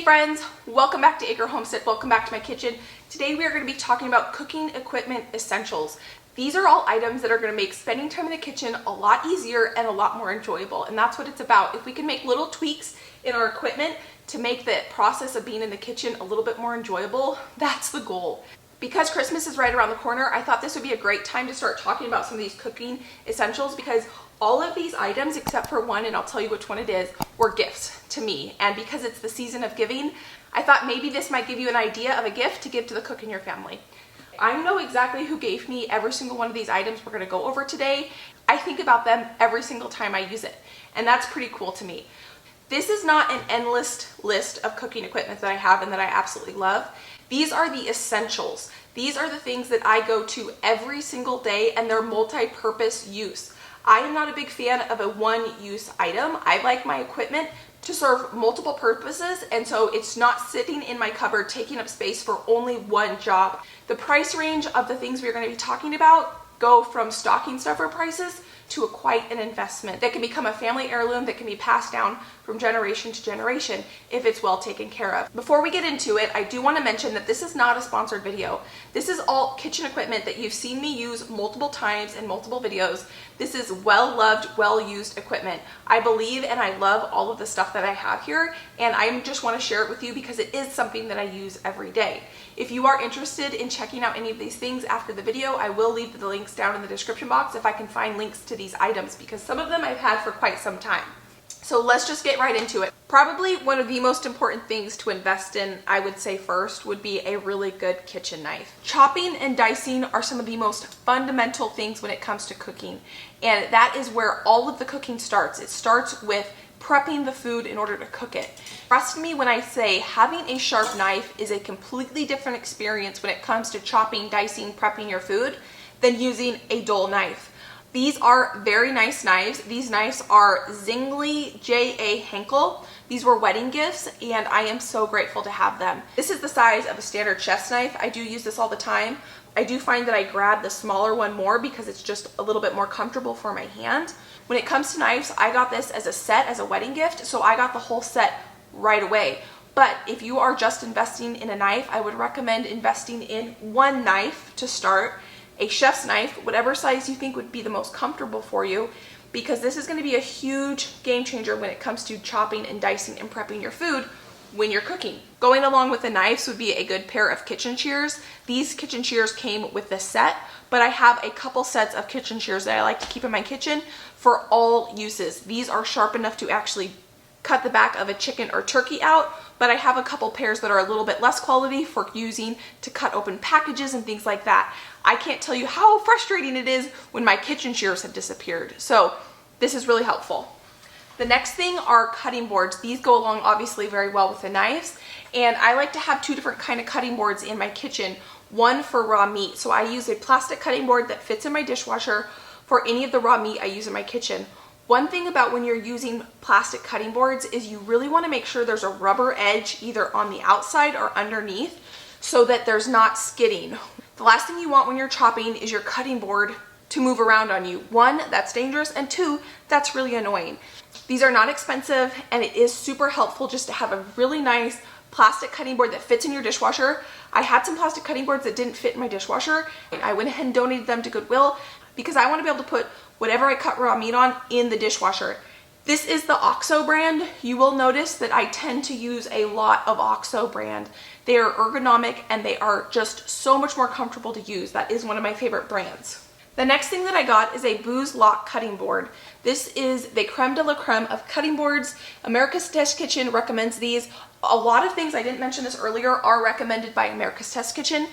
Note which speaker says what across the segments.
Speaker 1: friends, welcome back to Acre Homestead, welcome back to my kitchen. Today we are going to be talking about cooking equipment essentials. These are all items that are going to make spending time in the kitchen a lot easier and a lot more enjoyable, and that's what it's about. If we can make little tweaks in our equipment to make the process of being in the kitchen a little bit more enjoyable, that's the goal. Because Christmas is right around the corner, I thought this would be a great time to start talking about some of these cooking essentials, because all of these items, except for one, and I'll tell you which one it is, were gifts to me. And because it's the season of giving, I thought maybe this might give you an idea of a gift to give to the cook in your family. I know exactly who gave me every single one of these items we're going to go over today. I think about them every single time I use it, and that's pretty cool to me. This is not an endless list of cooking equipment that I have and that I absolutely love. These are the essentials. These are the things that I go to every single day, and they're multi-purpose use. I am not a big fan of a one-use item. I like my equipment to serve multiple purposes, and so it's not sitting in my cupboard taking up space for only one job. The price range of the things we're going to be talking about go from stocking stuffer prices to quite an investment that can become a family heirloom that can be passed down from generation to generation if it's well taken care of. Before we get into it, I do want to mention that this is not a sponsored video. This is all kitchen equipment that you've seen me use multiple times in multiple videos. This is well-loved, well-used equipment. I believe and I love all of the stuff that I have here, and I just want to share it with you because it is something that I use every day. If you are interested in checking out any of these things after the video, I will leave the links down in the description box if I can find links to these items, because some of them I've had for quite some time. So let's just get right into it. Probably one of the most important things to invest in, I would say first, would be a really good kitchen knife. Chopping and dicing are some of the most fundamental things when it comes to cooking, and that is where all of the cooking starts. It starts with prepping the food in order to cook it. Trust me when I say having a sharp knife is a completely different experience when it comes to chopping, dicing, prepping your food than using a dull knife. These are very nice knives. These knives are Zingli J.A. Henkel. These were wedding gifts, and I am so grateful to have them. This is the size of a standard chef's knife. I do use this all the time. I do find that I grab the smaller one more because it's just a little bit more comfortable for my hand. When it comes to knives, I got this as a set, as a wedding gift, so I got the whole set right away. But if you are just investing in a knife, I would recommend investing in one knife to start, a chef's knife, whatever size you think would be the most comfortable for you, because this is going to be a huge game changer when it comes to chopping and dicing and prepping your food when you're cooking. Going along with the knives would be a good pair of kitchen shears. These kitchen shears came with this set, but I have a couple sets of kitchen shears that I like to keep in my kitchen for all uses. These are sharp enough to actually cut the back of a chicken or turkey out, but I have a couple pairs that are a little bit less quality for using to cut open packages and things like that. I can't tell you how frustrating it is when my kitchen shears have disappeared. So this is really helpful. The next thing are cutting boards. These go along obviously very well with the knives, and I like to have two different kind of cutting boards in my kitchen. One for raw meat. So I use a plastic cutting board that fits in my dishwasher for any of the raw meat I use in my kitchen. One thing about when you're using plastic cutting boards is you really want to make sure there's a rubber edge either on the outside or underneath so that there's not skidding. The last thing you want when you're chopping is your cutting board to move around on you. One, that's dangerous, and two, that's really annoying. These are not expensive, and it is super helpful just to have a really nice plastic cutting board that fits in your dishwasher. I had some plastic cutting boards that didn't fit in my dishwasher, and I went ahead and donated them to Goodwill because I want to be able to put whatever I cut raw meat on in the dishwasher. This is the OXO brand. You will notice that I tend to use a lot of OXO brand. They are ergonomic and they are just so much more comfortable to use. That is one of my favorite brands. The next thing that I got is a Booz Lock cutting board. This is the creme de la creme of cutting boards. America's Test Kitchen recommends these. A lot of things, I didn't mention this earlier, are recommended by America's Test Kitchen.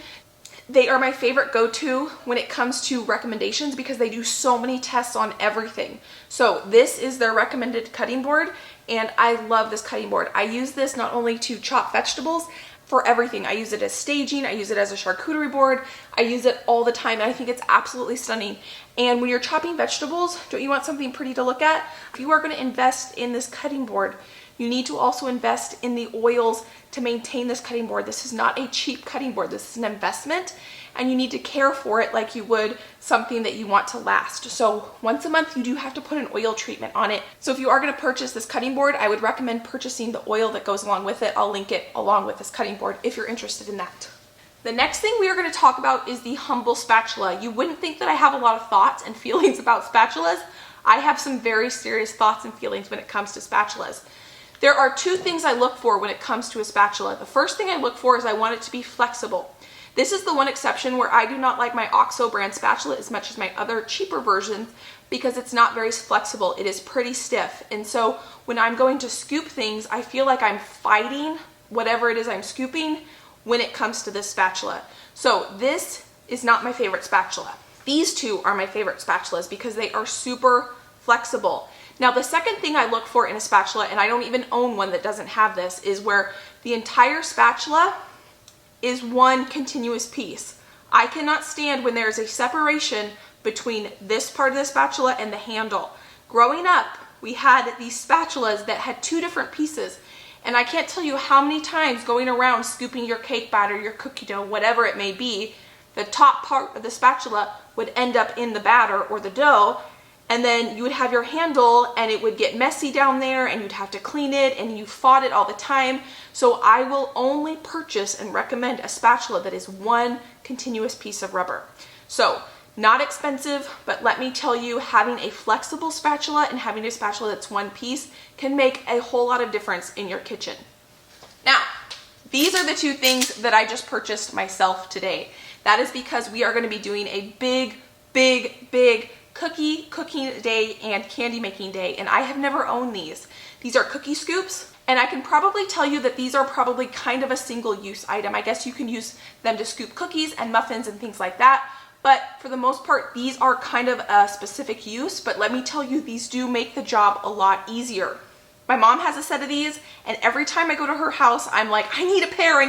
Speaker 1: They are my favorite go-to when it comes to recommendations because they do so many tests on everything. So this is their recommended cutting board, and I love this cutting board. I use this not only to chop vegetables, for everything. I use it as staging, I use it as a charcuterie board, I use it all the time, and I think it's absolutely stunning. And when you're chopping vegetables, don't you want something pretty to look at? If you are going to invest in this cutting board, You need to also invest in the oils to maintain this cutting board. This is not a cheap cutting board. This is an investment, and you need to care for it like you would something that you want to last. So once a month, you do have to put an oil treatment on it. So if you are going to purchase this cutting board, I would recommend purchasing the oil that goes along with it. I'll link it along with this cutting board if you're interested in that. The next thing we are going to talk about is the humble spatula. You wouldn't think that I have a lot of thoughts and feelings about spatulas. I have some very serious thoughts and feelings when it comes to spatulas. There are two things I look for when it comes to a spatula. The first thing I look for is I want it to be flexible. This is the one exception where I do not like my OXO brand spatula as much as my other cheaper versions because it's not very flexible. It is pretty stiff. And so when I'm going to scoop things, I feel like I'm fighting whatever it is I'm scooping when it comes to this spatula. So this is not my favorite spatula. These two are my favorite spatulas because they are super flexible. Now, the second thing I look for in a spatula, and I don't even own one that doesn't have this, is where the entire spatula is one continuous piece. I cannot stand when there is a separation between this part of the spatula and the handle. Growing up, we had these spatulas that had two different pieces, and I can't tell you how many times going around scooping your cake batter, your cookie dough, whatever it may be, the top part of the spatula would end up in the batter or the dough, and then you would have your handle and it would get messy down there and you'd have to clean it and you fought it all the time. So I will only purchase and recommend a spatula that is one continuous piece of rubber. So not expensive, but let me tell you, having a flexible spatula and having a spatula that's one piece can make a whole lot of difference in your kitchen. Now, these are the two things that I just purchased myself today. That is because we are going to be doing a big cooking day and candy making day, and I have never owned these. These are cookie scoops, and I can probably tell you that these are probably kind of a single use item. I guess you can use them to scoop cookies and muffins and things like that, but for the most part, these are kind of a specific use, but let me tell you, these do make the job a lot easier. My mom has a set of these, and every time I go to her house, I'm like, I need a pair,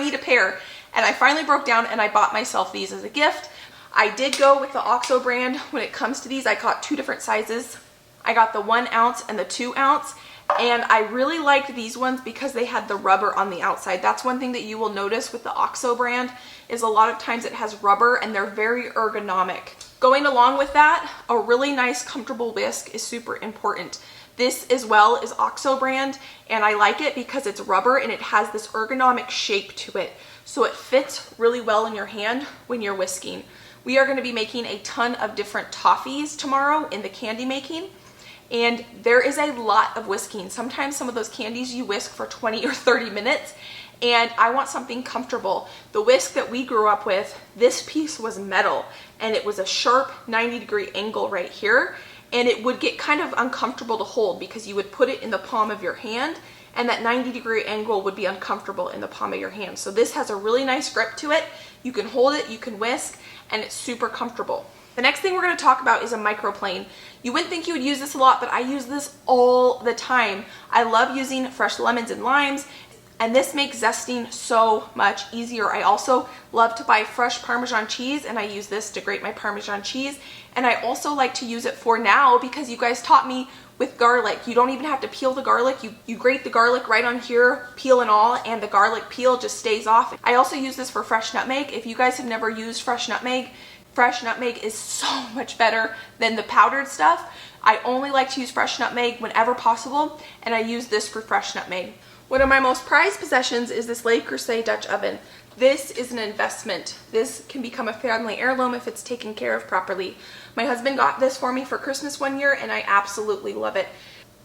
Speaker 1: and I finally broke down and I bought myself these as a gift. I did go with the OXO brand when it comes to these. I got two different sizes. I got the 1 ounce and the 2 ounce, and I really liked these ones because they had the rubber on the outside. That's one thing that you will notice with the OXO brand is a lot of times it has rubber and they're very ergonomic. Going along with that, a really nice comfortable whisk is super important. This as well is OXO brand, and I like it because it's rubber and it has this ergonomic shape to it. So it fits really well in your hand when you're whisking. We are going to be making a ton of different toffees tomorrow in the candy making, and there is a lot of whisking. Sometimes some of those candies you whisk for 20 or 30 minutes, and I want something comfortable. The whisk that we grew up with, this piece was metal, and it was a sharp 90-degree angle right here, and it would get kind of uncomfortable to hold because you would put it in the palm of your hand, and that 90-degree angle would be uncomfortable in the palm of your hand. So this has a really nice grip to it. You can hold it, you can whisk, and it's super comfortable. The next thing we're going to talk about is a microplane. You wouldn't think you would use this a lot, but I use this all the time. I love using fresh lemons and limes, and this makes zesting so much easier. I also love to buy fresh Parmesan cheese, and I use this to grate my Parmesan cheese. And I also like to use it for now because you guys taught me with garlic. You don't even have to peel the garlic. You grate the garlic right on here, peel and all, and the garlic peel just stays off. I also use this for fresh nutmeg. If you guys have never used fresh nutmeg is so much better than the powdered stuff. I only like to use fresh nutmeg whenever possible, and I use this for fresh nutmeg. One of my most prized possessions is this Le Creuset Dutch oven. This is an investment. This can become a family heirloom if it's taken care of properly. My husband got this for me for Christmas one year, and I absolutely love it.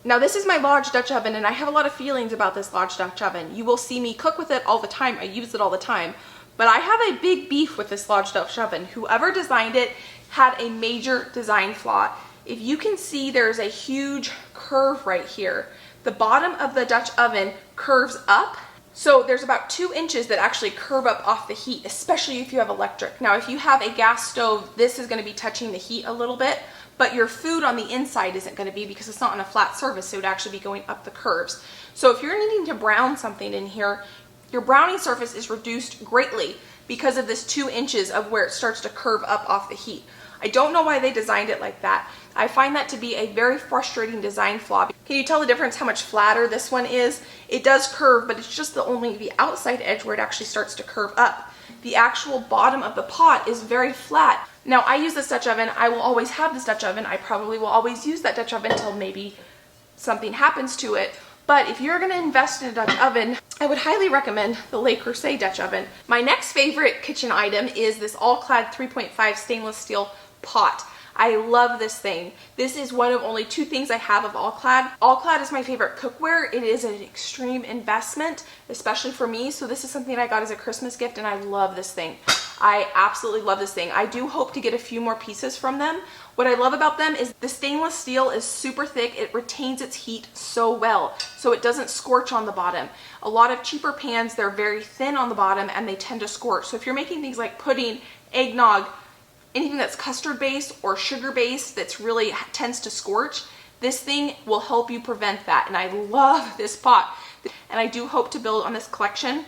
Speaker 1: Now, this is my Lodge Dutch oven, and I have a lot of feelings about this Lodge Dutch oven. You will see me cook with it all the time. I use it all the time. But I have a big beef with this Lodge Dutch oven. Whoever designed it had a major design flaw. If you can see, there's a huge curve right here. The bottom of the Dutch oven curves up. So there's about 2 inches that actually curve up off the heat, especially if you have electric. Now, if you have a gas stove, this is going to be touching the heat a little bit, but your food on the inside isn't going to be because it's not on a flat surface, so it would actually be going up the curves. So if you're needing to brown something in here, your browning surface is reduced greatly because of this 2 inches of where it starts to curve up off the heat. I don't know why they designed it like that. I find that to be a very frustrating design flaw. Can you tell the difference how much flatter this one is? It does curve, but it's just the outside edge where it actually starts to curve up. The actual bottom of the pot is very flat. Now I use this Dutch oven. I will always have this Dutch oven. I probably will always use that Dutch oven until maybe something happens to it. But if you're gonna invest in a Dutch oven, I would highly recommend the Le Creuset Dutch oven. My next favorite kitchen item is this all-clad 3.5 stainless steel pot. I love this thing. This is one of only 2 things I have of all-clad. All-clad is my favorite cookware. It is an extreme investment, especially for me. So this is something I got as a Christmas gift and I love this thing. I absolutely love this thing. I do hope to get a few more pieces from them. What I love about them is the stainless steel is super thick. It retains its heat so well, so it doesn't scorch on the bottom. A lot of cheaper pans, they're very thin on the bottom and they tend to scorch. So if you're making things like pudding, eggnog, anything that's custard based or sugar based that's really tends to scorch, this thing will help you prevent that. And I love this pot. And I do hope to build on this collection.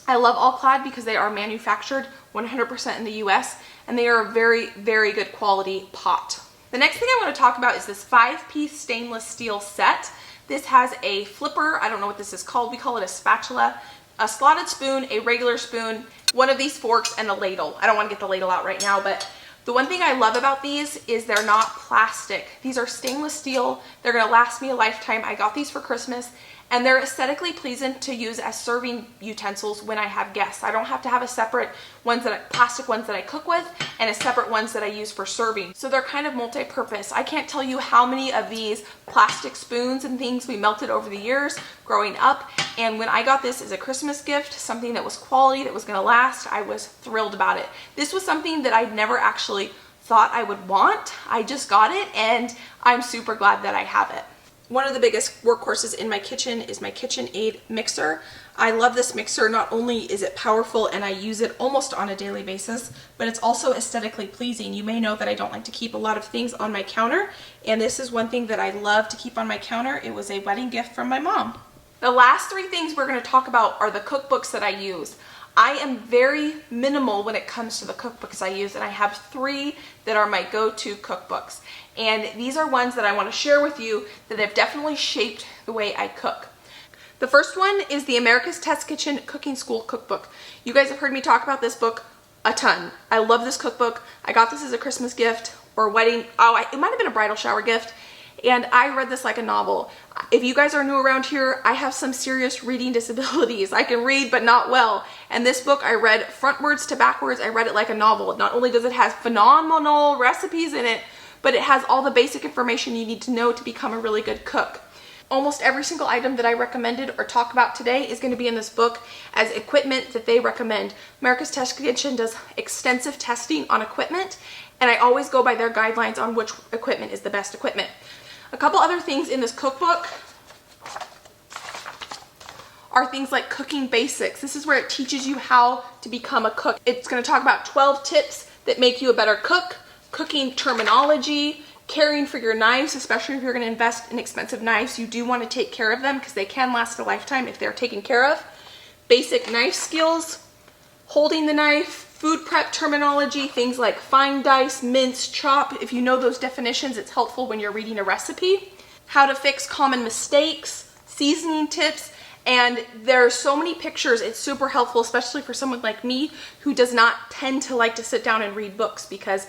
Speaker 1: I love all-clad because they are manufactured 100% in the US and they are a very, very good quality pot. The next thing I want to talk about is this 5-piece stainless steel set. This has a flipper, I don't know what this is called, we call it a spatula, a slotted spoon, a regular spoon, one of these forks, and a ladle. I don't want to get the ladle out right now, but the one thing I love about these is they're not plastic. These are stainless steel. They're gonna last me a lifetime. I got these for Christmas and they're aesthetically pleasing to use as serving utensils when I have guests. I don't have to have a separate plastic ones that I cook with and a separate ones that I use for serving. So they're kind of multi-purpose. I can't tell you how many of these plastic spoons and things we melted over the years growing up. And when I got this as a Christmas gift, something that was quality, that was gonna last, I was thrilled about it. This was something that I'd never actually thought I would want. I just got it and I'm super glad that I have it. One of the biggest workhorses in my kitchen is my KitchenAid mixer. I love this mixer. Not only is it powerful and I use it almost on a daily basis, but it's also aesthetically pleasing. You may know that I don't like to keep a lot of things on my counter, and this is one thing that I love to keep on my counter. It was a wedding gift from my mom. The last 3 things we're going to talk about are the cookbooks that I use. I am very minimal when it comes to the cookbooks I use, and I have 3 that are my go-to cookbooks. And these are ones that I want to share with you that have definitely shaped the way I cook. The first one is the America's Test Kitchen Cooking School Cookbook. You guys have heard me talk about this book a ton. I love this cookbook. I got this as a Christmas gift or a wedding. It might have been a bridal shower gift. And I read this like a novel. If you guys are new around here, I have some serious reading disabilities. I can read, but not well. And this book I read frontwards to backwards. I read it like a novel. Not only does it have phenomenal recipes in it, but it has all the basic information you need to know to become a really good cook. Almost every single item that I recommended or talk about today is going to be in this book as equipment that they recommend. America's Test Kitchen does extensive testing on equipment, and I always go by their guidelines on which equipment is the best equipment. A couple other things in this cookbook are things like cooking basics. This is where it teaches you how to become a cook. It's going to talk about 12 tips that make you a better cook, cooking terminology, caring for your knives, especially if you're going to invest in expensive knives. You do want to take care of them because they can last a lifetime if they're taken care of. Basic knife skills, holding the knife, food prep terminology, things like fine dice, mince, chop. If you know those definitions, it's helpful when you're reading a recipe. How to fix common mistakes, seasoning tips, and there are so many pictures. It's super helpful, especially for someone like me who does not tend to like to sit down and read books because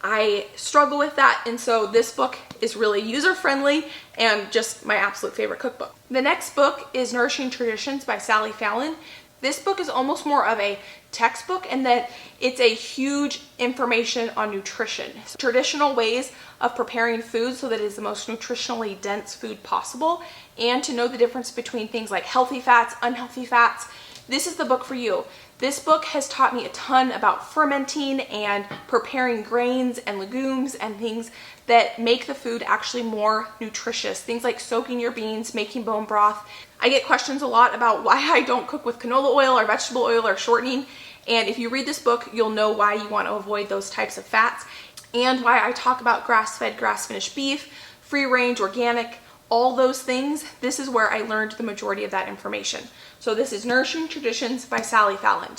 Speaker 1: I struggle with that, and so this book is really user-friendly and just my absolute favorite cookbook. The next book is Nourishing Traditions by Sally Fallon. This book is almost more of a textbook in that it's a huge information on nutrition. Traditional ways of preparing food so that it is the most nutritionally dense food possible, and to know the difference between things like healthy fats, unhealthy fats. This is the book for you. This book has taught me a ton about fermenting and preparing grains and legumes and things that make the food actually more nutritious. Things like soaking your beans, making bone broth. I get questions a lot about why I don't cook with canola oil or vegetable oil or shortening. And if you read this book, you'll know why you want to avoid those types of fats and why I talk about grass-fed, grass-finished beef, free-range, organic, all those things. This is where I learned the majority of that information. So this is Nourishing Traditions by Sally Fallon.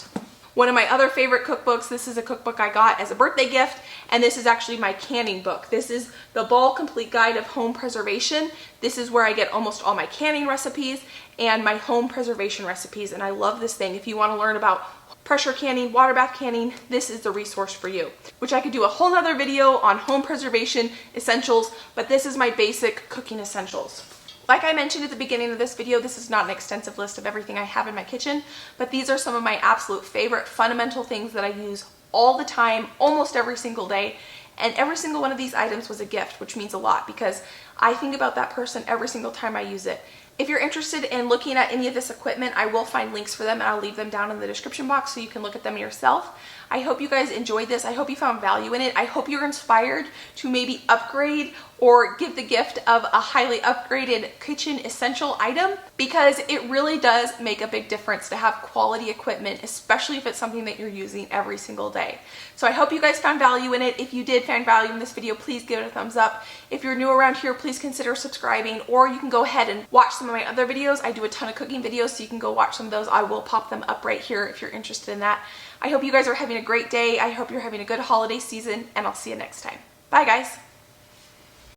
Speaker 1: One of my other favorite cookbooks, this is a cookbook I got as a birthday gift, and this is actually my canning book. This is the Ball Complete Guide of Home Preservation. This is where I get almost all my canning recipes and my home preservation recipes, and I love this thing. If you want to learn about pressure canning, water bath canning, this is the resource for you. Which I could do a whole nother video on home preservation essentials, but this is my basic cooking essentials. Like I mentioned at the beginning of this video, this is not an extensive list of everything I have in my kitchen, but these are some of my absolute favorite fundamental things that I use all the time, almost every single day. And every single one of these items was a gift, which means a lot because I think about that person every single time I use it. If you're interested in looking at any of this equipment, I will find links for them and I'll leave them down in the description box so you can look at them yourself. I hope you guys enjoyed this. I hope you found value in it. I hope you're inspired to maybe upgrade or give the gift of a highly upgraded kitchen essential item, because it really does make a big difference to have quality equipment, especially if it's something that you're using every single day. So I hope you guys found value in it. If you did find value in this video, please give it a thumbs up. If you're new around here, please consider subscribing, or you can go ahead and watch some of my other videos. I do a ton of cooking videos, so you can go watch some of those. I will pop them up right here if you're interested in that. I hope you guys are having a great day. I hope you're having a good holiday season, and I'll see you next time. Bye, guys.